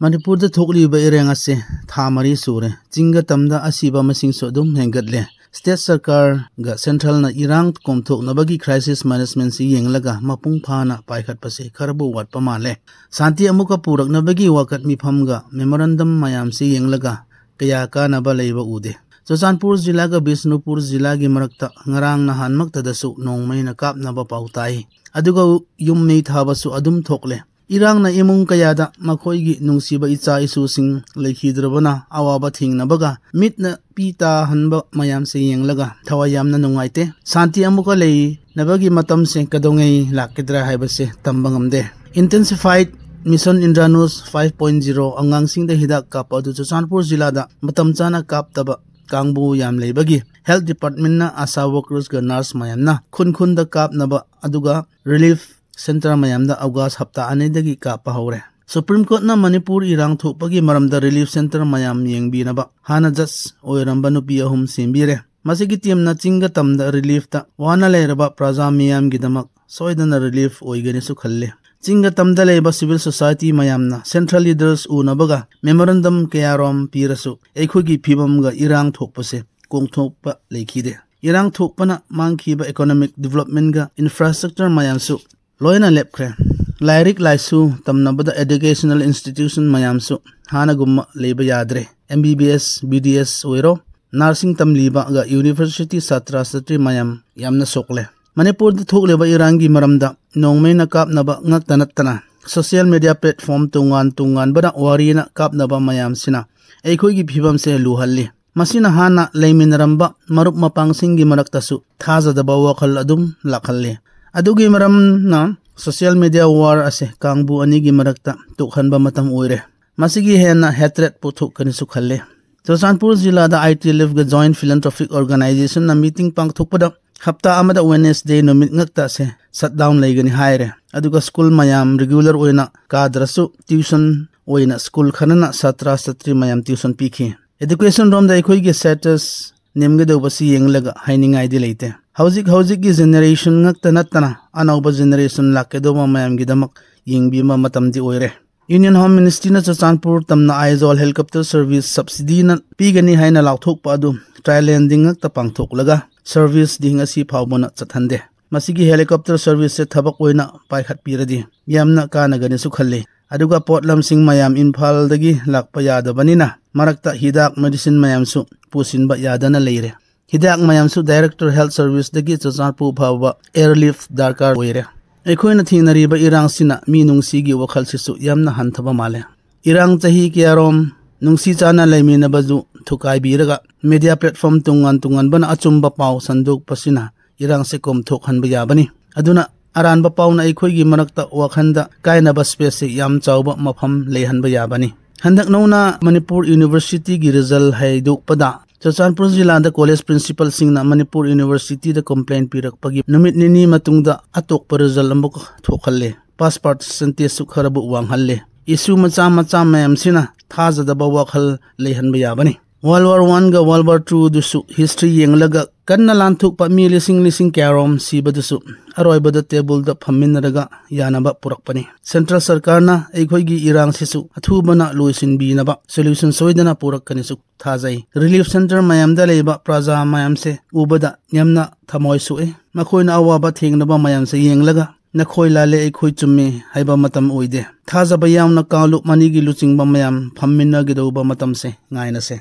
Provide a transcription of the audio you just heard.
Manipur da thokliba ireng ase tha mari sure chinga tamda asiba masing so dum hengatle state sarkar ga central na irang komthok nabagi crisis management si yenglaga mapung phana paikhat pase kharbu wat pamale santi amuka purak nabagi wakat mifam ga memorandum mayam si yenglaga kaya ka naba leiba ude Churachandpur jila ga Bishnupur jila gi marakta ngarang na hanmakta dasu nongmai na kap naba pautai aduga yummei thabasu adum thokle irang na imung kayada makhoi gi nungsiba icha isu sing leikhidrabana awaba thingnabaga mitna pita hanba mayam se yenglaga thawayamna nungaite santi amuka lei nabagi matam se kadongei lakidra haibase tambangamde intensified Mission Indranus 5.0 angang singda hidak kap adu Churachandpur jila da matam chana kap taba kangbu yam leibagi health department na asa workers ga nurse mayam na khun da kap naba aduga relief center mayam da August hafta anedagi kap hawre Supreme Court na Manipur irang thopagi maramda relief center mayam yengbi naba hana jas oiramba nupi ahum sembire masigi team na chinga tamda relief ta wana leiraba praja miyam gidamak soidana relief oigani su khalle chinga tamda leiba civil society mayam na central leaders unabaga memorandum kayarom pirasu ekhogi phibam ga irang thokpase kongthokpa leikhide irang thokpana mangkhiba economic development ga infrastructure mayam su loina lepkhre lairik laisu tamnabada educational institution mayam su hana gumma leiba yadre MBBS BDS oiro nursing tamliba ga university satra satri mayam yamna sokle Manipur da thokleba irangi maramda nongmei na kap naba ngaktanatana social media platform tungan bada warina kap naba mayam sina eikhoi gi phibam se luhalli masina hana leiminaramba marup mapang singi maraktasu thaja da bawakhal adum lakhalle adugi maram na social media war ase kangbu ani gi marakta tukhanba matam oire masigi hena hatred puthuk kani su khalle Churachandpur jila da ITLF ga joint philanthropic organization na meeting pang thukpada hafta amada Wednesday numit ngakta se shutdown leigani haire aduga school mayam regular oina kadrasu tuition oina school khanana satra satri mayam tuition pikhi education rom da ekhoi gi status nemge do basi yenglaga hainingai di leite hauzik gi generation ngakta natana anauba generation lakke do mayam gi damak yengbi ma matam di oire Union Home Ministry na Churachandpur tamna Aizol helicopter service subsidy na pigani haina lauthok pa adu trial landing ngakta pangthok laga service ding asi phawbona chathande masigi helicopter service se thabak oina paikhat piradi yamna kana gani su khalle aduga potlam sing mayam Imphal dagi lakpa yadabanina marakta hidak medicine mayam su pusinba yadana leire hidak mayam su director health service dagi Churachandpur phawba airlift darkar oire ekhoina thinariba irang sina mi nungsigi wakhal sisu yamna hanthaba male irang chahi kiarom nungsi chana leimina baju thukai biraga media platform tungan bana achumba paw sanduk pasina irang se kom thok hanba yabani aduna aran ba paw na ekhoi gi marakta wakhanda kaina ba space yam chawba mafam leihanba yabani handak nona Manipur University gi result haiduk pada Churachandpur jila da college principal singna Manipur University da complaint pirak pagi numit nini matungda atok pa result ambok thokhalle pass percentage su kharabu wanghalle issue macha mayam sina thaja da bawakhal leihanba yabani World War I ga World War II dusu history yenglaga kanna lanthuk pa mi lising karom siba dusu aroi bada table da phamminaraga yanaba purakpani central sarkar na ekhoi gi irang sisu athu bana loisin bi naba solution soidana purakani su thajai relief center mayam da leiba praja mayam se ubada nyamna thamoi su e makhoina awaba thengnaba mayam se yenglaga nakhoi lale ekhoi chumme haiba matam oide thaja bayam na kalu mani gi luchingba mayam phammina gi doba matam se ngaina se